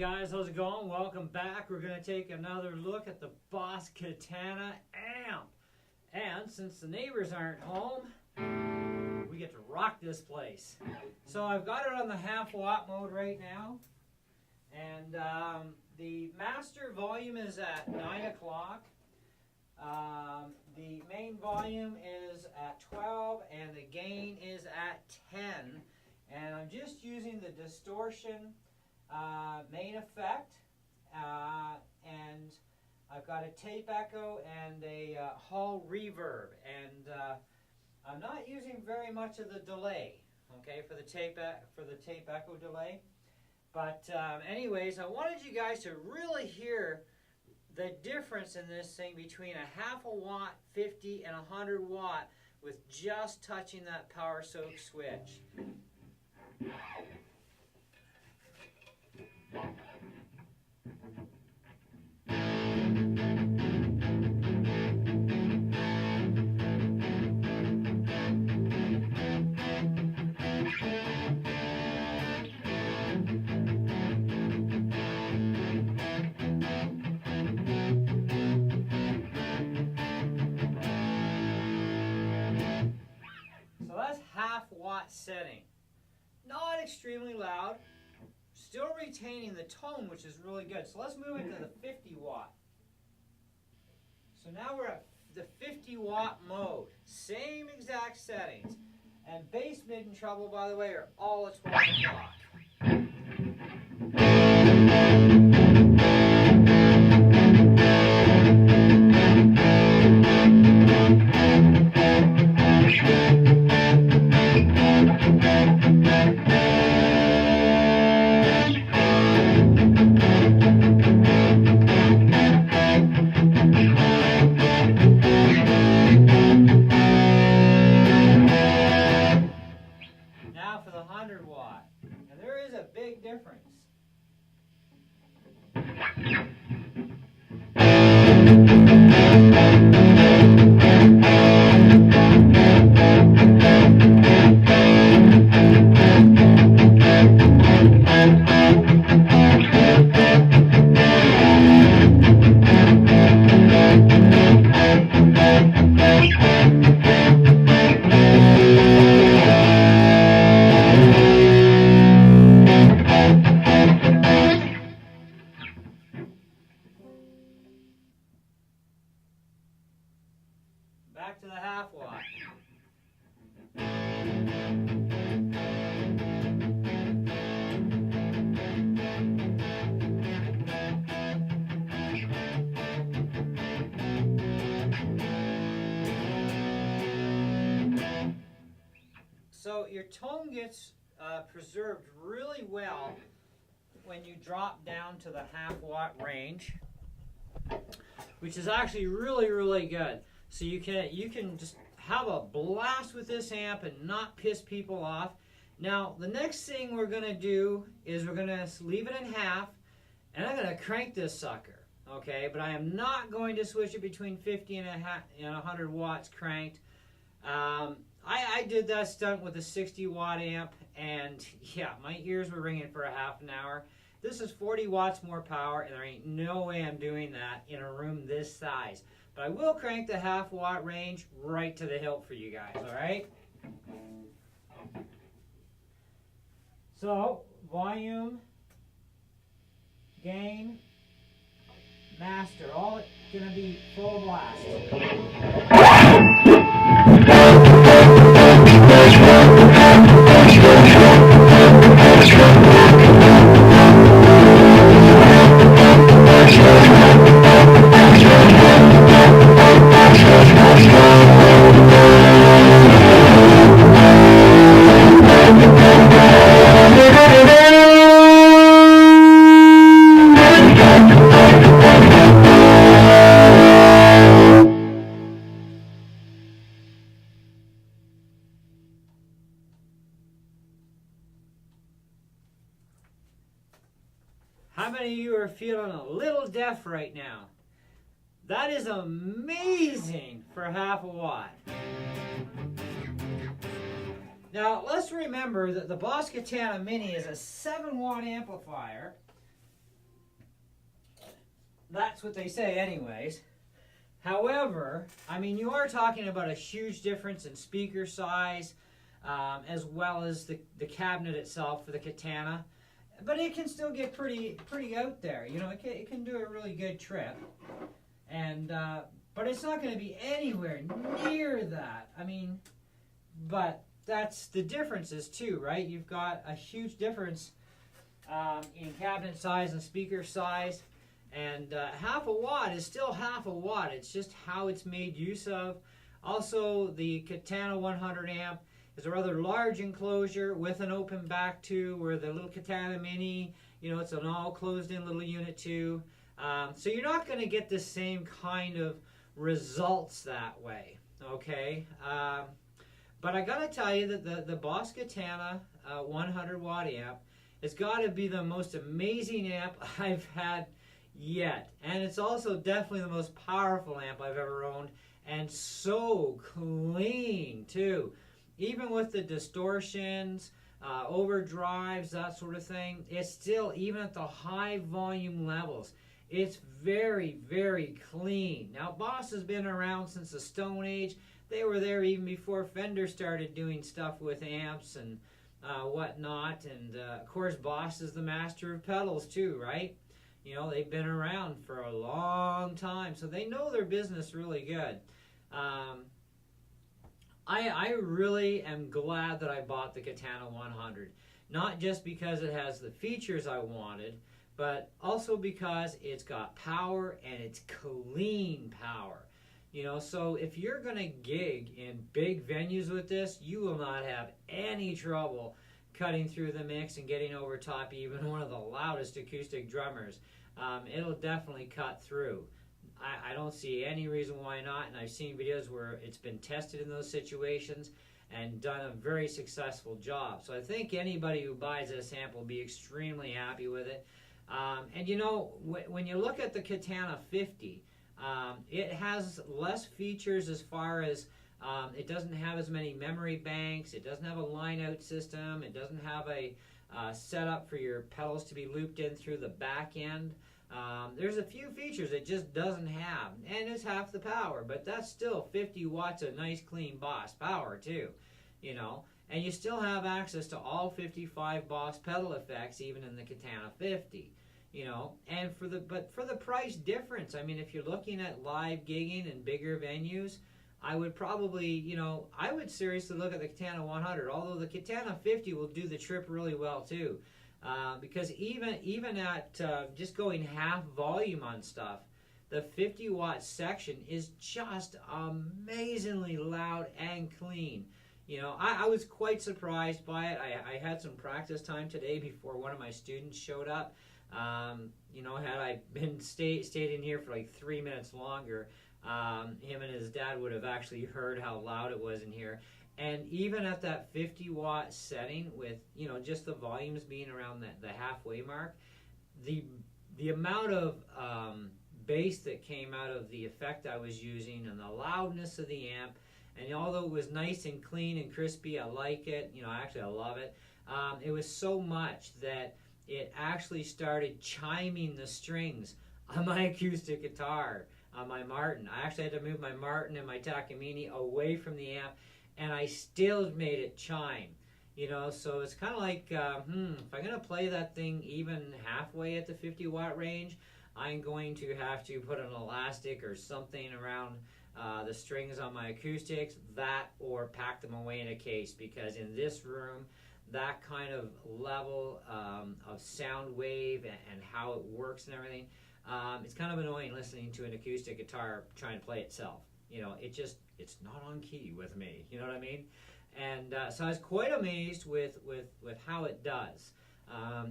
guys, how's it going? Welcome back. We're going to take another look at the Boss Katana amp. And since the neighbors aren't home, we get to rock this place. So I've got it on the half watt mode right now. And the master volume is at 9 o'clock. The main volume is at 12 and the gain is at 10. And I'm just using the distortion main effect, and I've got a tape echo and a hall reverb, and I'm not using very much of the delay, okay, for the tape echo delay. But anyways, I wanted you guys to really hear the difference in this thing between a half a watt, 50, and 100 watt with just touching that power soak switch. So that's half watt setting. Not extremely loud, still retaining the tone, which is really good. So let's move into the 50 watt. So now we're at the 50 watt mode. Same exact settings. And bass, mid, and treble, by the way, are all at 12 o'clock. Now for the 100 watt. And there is a big difference. Back to the half watt. So your tone gets preserved really well when you drop down to the half watt range, which is actually really good. So you can just have a blast with this amp and not piss people off. Now the next thing we're gonna do is we're gonna leave it in half, and I'm gonna crank this sucker. Okay, but I am not going to switch it between 50 and 100 watts cranked. I did that stunt with a 60 watt amp, and yeah, my ears were ringing for a half an hour. This is 40 watts more power, and there ain't no way I'm doing that in a room this size. But I will crank the half watt range right to the hilt for you guys, all right? So, volume, gain, master, all gonna be full blast. How many of you are feeling a little deaf right now? That is amazing for half a watt. Now, let's remember that the Boss Katana Mini is a 7-watt amplifier, that's what they say anyways. However, I mean, you are talking about a huge difference in speaker size, as well as the cabinet itself for the Katana. But it can still get pretty out there. You know, it can do a really good trip. And but it's not going to be anywhere near that. I mean, but that's the differences too, right? You've got a huge difference in cabinet size and speaker size. And half a watt is still half a watt. It's just how it's made use of. Also, the Katana 100 amp is a rather large enclosure with an open back too, where the little Katana Mini, you know, it's an all closed in little unit too. So you're not going to get the same kind of results that way, okay? But I got to tell you that the Boss Katana 100 watt amp has got to be the most amazing amp I've had yet. And it's also definitely the most powerful amp I've ever owned, and so clean too. Even with the distortions, overdrives, that sort of thing, it's still, even at the high volume levels, it's very, very clean. Now, Boss has been around since the Stone Age. They were there even before Fender started doing stuff with amps and whatnot. And of course, Boss is the master of pedals too, right? You know, they've been around for a long time, so they know their business really good. I really am glad that I bought the Katana 100. Not just because it has the features I wanted, but also because it's got power and it's clean power. You know, so if you're going to gig in big venues with this, you will not have any trouble cutting through the mix and getting over top even one of the loudest acoustic drummers. It'll definitely cut through. I don't see any reason why not, and I've seen videos where it's been tested in those situations and done a very successful job. So I think anybody who buys this amp will be extremely happy with it. And you know, when you look at the Katana 50, it has less features as far as it doesn't have as many memory banks, it doesn't have a line-out system, it doesn't have a setup for your pedals to be looped in through the back end. There's a few features it just doesn't have, and it's half the power, but that's still 50 watts of nice clean Boss power too, you know. And you still have access to all 55 Boss pedal effects even in the Katana 50, you know. And for the price difference, I mean, if you're looking at live gigging in bigger venues, I would probably, you know, I would seriously look at the Katana 100, although the Katana 50 will do the trip really well too. Because even at just going half volume on stuff, the 50 watt section is just amazingly loud and clean. You know, I was quite surprised by it. I had some practice time today before one of my students showed up. You know, had I been stayed in here for like 3 minutes longer, him and his dad would have actually heard how loud it was in here. And even at that 50 watt setting with, you know, just the volumes being around the halfway mark, the amount of bass that came out of the effect I was using and the loudness of the amp, and although it was nice and clean and crispy, I like it, you know, actually I love it, it was so much that it actually started chiming the strings on my acoustic guitar, on my Martin. I actually had to move my Martin and my Takamine away from the amp, and I still made it chime, you know. So it's kind of like, if I'm going to play that thing even halfway at the 50 watt range, I'm going to have to put an elastic or something around the strings on my acoustics, that or pack them away in a case, because in this room, that kind of level of sound wave and how it works and everything, it's kind of annoying listening to an acoustic guitar trying to play itself. You know, it's not on key with me, you know what I mean? And so I was quite amazed with how it does.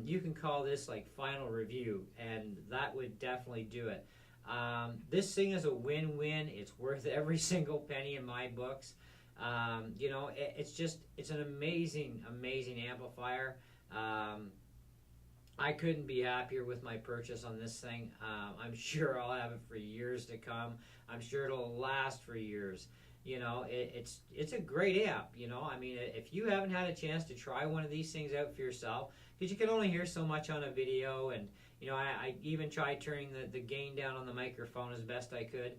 You can call this like final review, and that would definitely do it. This thing is a win-win. It's worth every single penny in my books. You know, it's an amazing amplifier. I couldn't be happier with my purchase on this thing. I'm sure I'll have it for years to come. I'm sure it'll last for years. You know, it's a great amp. You know, I mean, if you haven't had a chance to try one of these things out for yourself, because you can only hear so much on a video, and You know, I even tried turning the gain down on the microphone as best I could.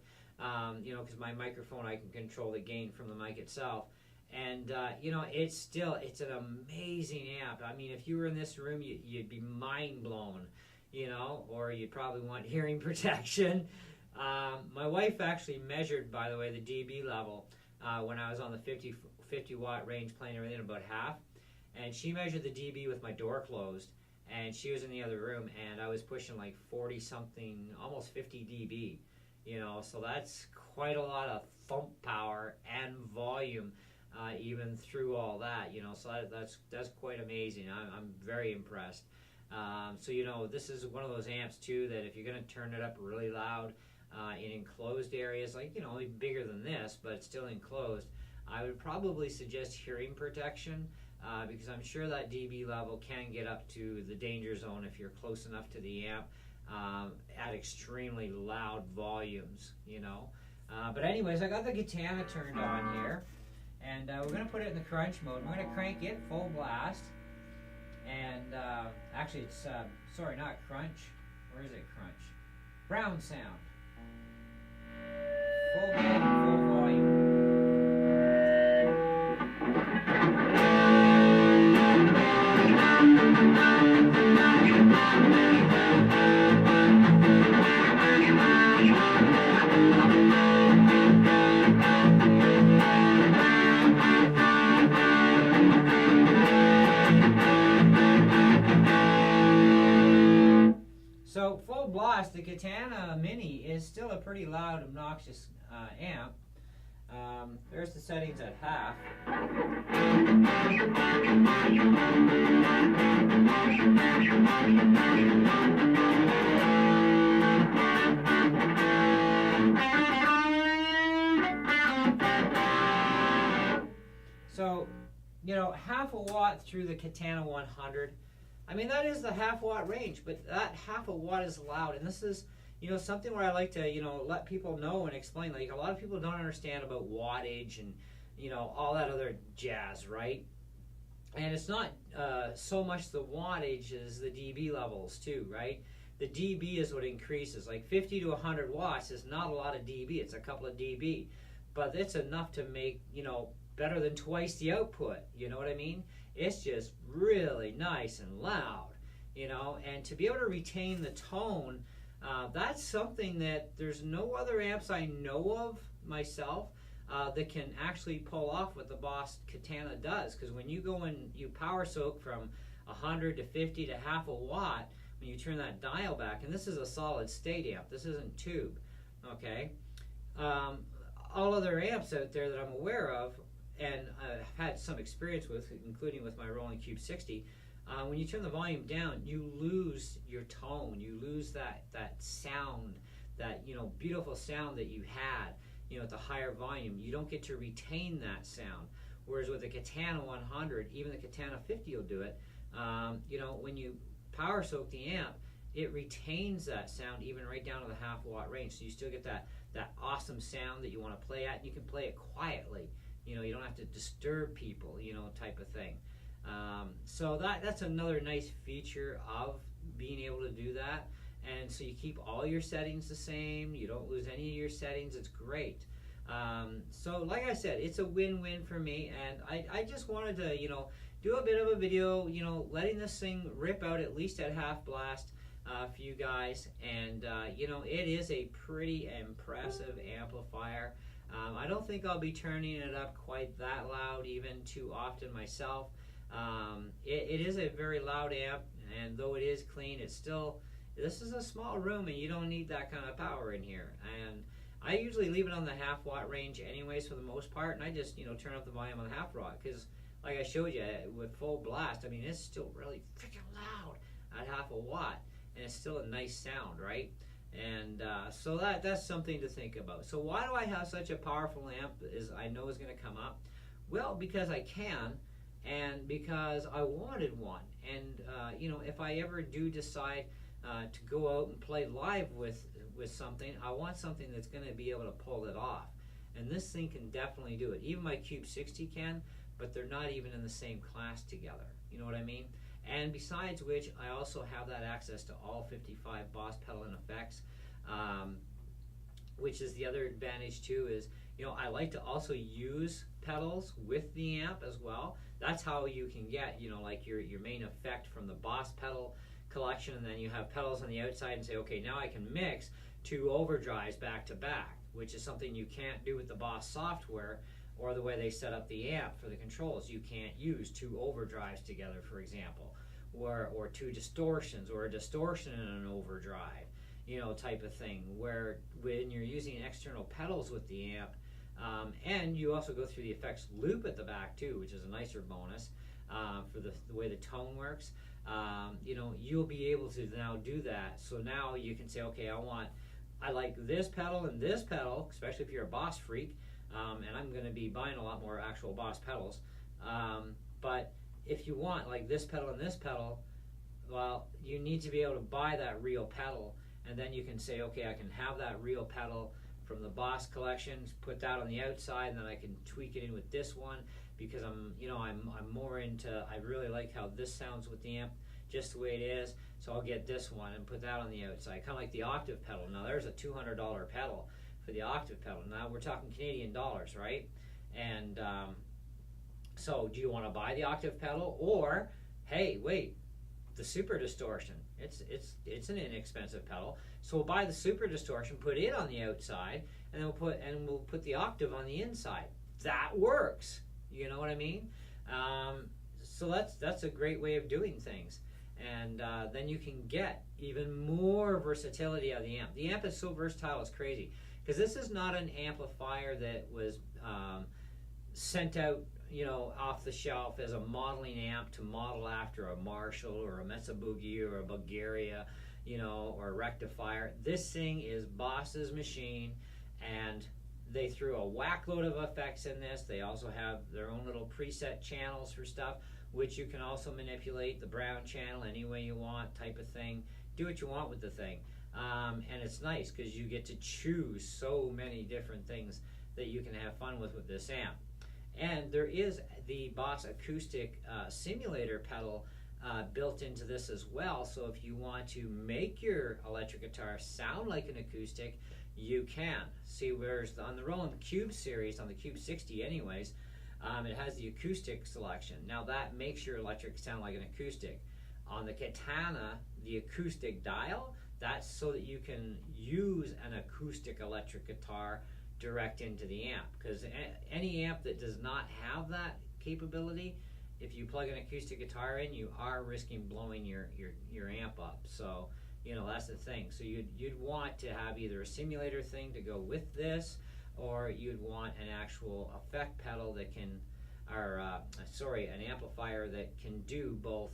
You know, because my microphone, I can control the gain from the mic itself. And, you know, it's an amazing amp. I mean, if you were in this room, you'd be mind blown, you know, or you'd probably want hearing protection. My wife actually measured, by the way, the dB level when I was on the 50 watt range playing everything about half. And she measured the dB with my door closed. And she was in the other room, and I was pushing like 40 something, almost 50 dB, you know, so that's quite a lot of thump power and volume, even through all that, you know, so that's quite amazing. I'm very impressed. So, you know, this is one of those amps too that if you're going to turn it up really loud in enclosed areas, like, you know, bigger than this, but still enclosed, I would probably suggest hearing protection. Because I'm sure that dB level can get up to the danger zone if you're close enough to the amp at extremely loud volumes, you know. But anyways, I got the Katana turned on here, and we're going to put it in the crunch mode. We're going to crank it full blast, and actually it's, sorry, not crunch. Where is it, crunch? Brown sound. Full gain, full volume. So full blast, the Katana Mini is still a pretty loud, obnoxious amp. There's the settings at half. So, you know, half a watt through the Katana 100. I mean, that is the half watt range, but that half a watt is loud. And this is, you know, something where I like to, you know, let people know and explain. Like, a lot of people don't understand about wattage and, you know, all that other jazz, right? And it's not so much the wattage as the dB levels too, right? The dB is what increases. Like 50 to 100 watts is not a lot of dB. It's a couple of dB. But it's enough to make, you know, better than twice the output. You know what I mean? It's just really nice and loud, you know, and to be able to retain the tone, that's something that there's no other amps I know of myself that can actually pull off what the Boss Katana does. Because when you go and you power soak from 100 to 50 to half a watt, when you turn that dial back, and this is a solid state amp, this isn't tube, okay? All other amps out there that I'm aware of and had some experience with, including with my Roland Cube 60, when you turn the volume down, you lose your tone, you lose that sound, that, you know, beautiful sound that you had, you know, at the higher volume. You don't get to retain that sound. Whereas with the Katana 100, even the Katana 50 will do it. You know, when you power soak the amp, it retains that sound even right down to the half watt range. So you still get that awesome sound that you want to play at, and you can play it quietly. You know, you don't have to disturb people, you know, type of thing. So that's another nice feature of being able to do that. And so you keep all your settings the same. You don't lose any of your settings. It's great. So like I said, it's a win-win for me. And I just wanted to, you know, do a bit of a video, you know, letting this thing rip out at least at half blast for you guys. And, you know, it is a pretty impressive amplifier. I don't think I'll be turning it up quite that loud even too often myself. It is a very loud amp, and though it is clean, it's still, this is a small room and you don't need that kind of power in here. And I usually leave it on the half watt range anyways for the most part, and I just, you know, turn up the volume on the half watt because, like I showed you, with full blast, I mean, it's still really freaking loud at half a watt, and it's still a nice sound, right? And so that's something to think about. So why do I have such a powerful amp, is I know is going to come up? Well, because I can, and because I wanted one. And you know, if I ever do decide to go out and play live with something, I want something that's going to be able to pull it off. And this thing can definitely do it. Even my Cube 60 can, but they're not even in the same class together. You know what I mean? And besides which, I also have that access to all 55 Boss pedal and effects, which is the other advantage too. Is, you know, I like to also use pedals with the amp as well. That's how you can get, you know, like your main effect from the Boss pedal collection, and then you have pedals on the outside and say, okay, now I can mix 2 overdrives back to back, which is something you can't do with the Boss software or the way they set up the amp for the controls. You can't use 2 overdrives together, for example, or 2 distortions, or a distortion and an overdrive, you know, type of thing, where when you're using external pedals with the amp, and you also go through the effects loop at the back too, which is a nicer bonus for the way the tone works. You know, you'll be able to now do that. So now you can say, okay, I like this pedal and this pedal, especially if you're a Boss freak, and I'm going to be buying a lot more actual Boss pedals. But if you want like this pedal and this pedal, well, you need to be able to buy that real pedal, and then you can say, okay, I can have that real pedal from the Boss collections, put that on the outside, and then I can tweak it in with this one, because I'm more into, I really like how this sounds with the amp just the way it is, so I'll get this one and put that on the outside, kind of like the octave pedal. Now there's a $200 pedal for the octave pedal. Now we're talking Canadian dollars, right? And so do you want to buy the octave pedal, or hey, wait, the super distortion, it's an inexpensive pedal, so we'll buy the super distortion, put it on the outside, and then we'll put the octave on the inside. That works, you know what I mean? So that's a great way of doing things, and then you can get even more versatility out of the amp. The amp is so versatile, it's crazy, because this is not an amplifier that was sent out, you know, off the shelf as a modeling amp to model after a Marshall or a Mesa Boogie or a Bulgaria, you know, or a rectifier. This thing is Boss's machine, and they threw a whack load of effects in this. They also have their own little preset channels for stuff, which you can also manipulate the brown channel any way you want, type of thing. Do what you want with the thing. And it's nice because you get to choose so many different things that you can have fun with this amp. And there is the Boss Acoustic simulator pedal built into this as well. So if you want to make your electric guitar sound like an acoustic, you can. See, whereas on the Roland Cube series, on the Cube 60 anyways, it has the acoustic selection. Now that makes your electric sound like an acoustic. On the Katana, the acoustic dial, that's so that you can use an acoustic electric guitar direct into the amp, because any amp that does not have that capability, if you plug an acoustic guitar in, you are risking blowing your amp up. So, you know, that's the thing. So you'd want to have either a simulator thing to go with this, or you'd want an actual effect pedal that can, or an amplifier that can do both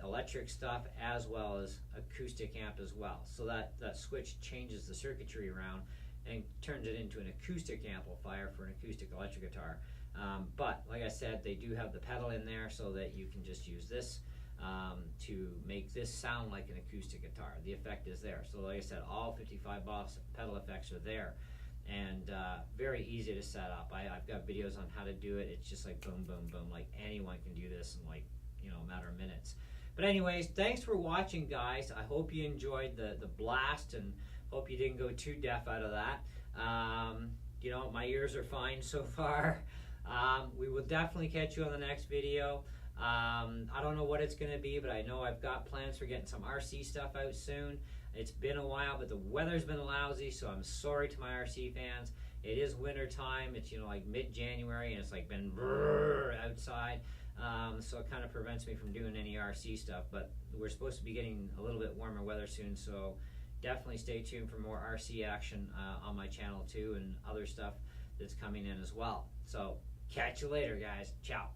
electric stuff as well as acoustic amp as well. So that switch changes the circuitry around and turns it into an acoustic amplifier for an acoustic electric guitar. But like I said, they do have the pedal in there so that you can just use this to make this sound like an acoustic guitar. The effect is there. So like I said, all 55 Boss pedal effects are there, and very easy to set up. I've got videos on how to do it. It's just like boom, boom, boom. Like anyone can do this in like, you know, a matter of minutes. But anyways, thanks for watching, guys. I hope you enjoyed the blast, and hope you didn't go too deaf out of that. You know, my ears are fine so far. We will definitely catch you on the next video. I don't know what it's going to be, but I know I've got plans for getting some RC stuff out soon. It's been a while, but the weather's been lousy, so I'm sorry to my RC fans. It is winter time. It's, you know, like mid-January, and it's like been outside. So it kind of prevents me from doing any RC stuff, but we're supposed to be getting a little bit warmer weather soon, so definitely stay tuned for more RC action on my channel too, and other stuff that's coming in as well. So catch you later, guys. Ciao.